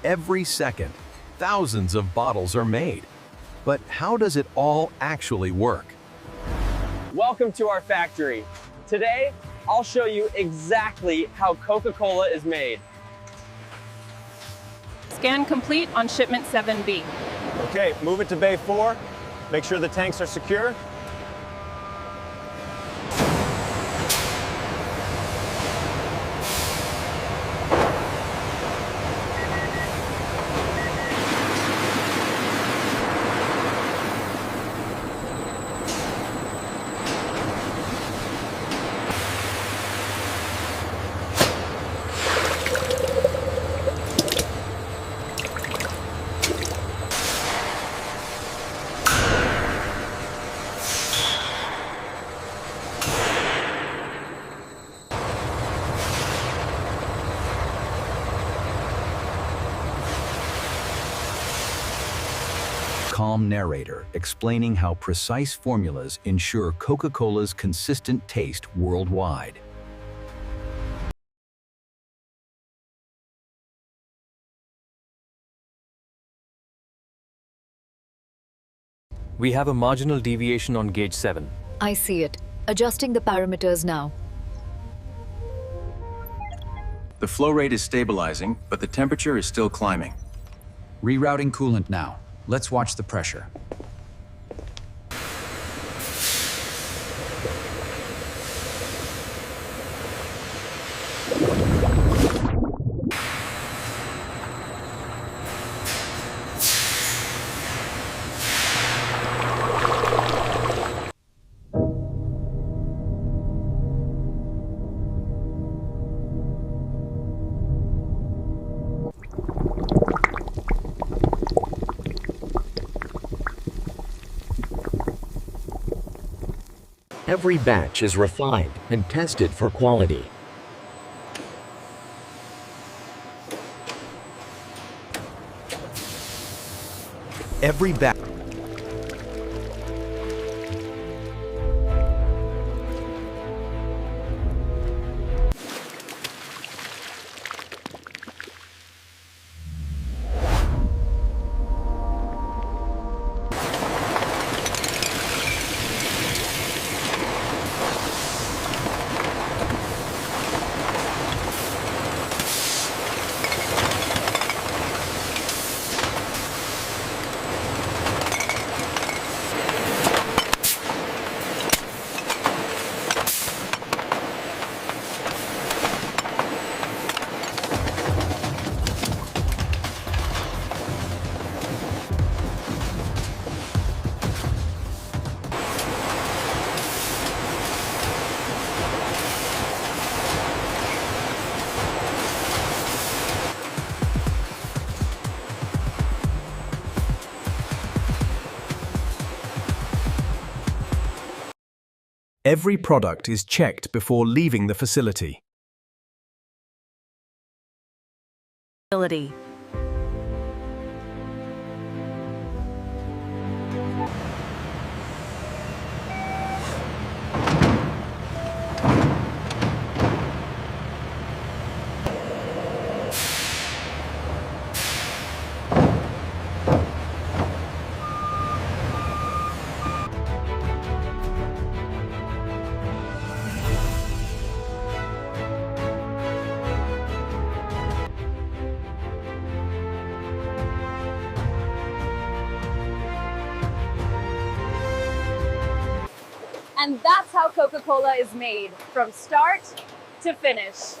Every second, thousands of bottles are made. But how does it all actually work? Welcome to our factory. Today, I'll show you exactly how Coca-Cola is made. Scan complete on shipment 7B. Okay, move it to bay 4. Make sure the tanks are secure. Calm narrator explaining how precise formulas ensure Coca-Cola's consistent taste worldwide. We have a marginal deviation on gauge 7. I see it. Adjusting the parameters now. The flow rate is stabilizing, but the temperature is still climbing. Rerouting coolant now. Let's watch the pressure. Every batch is refined and tested for quality. Every batch. Every product is checked before leaving the facility. And that's how Coca-Cola is made, from start to finish.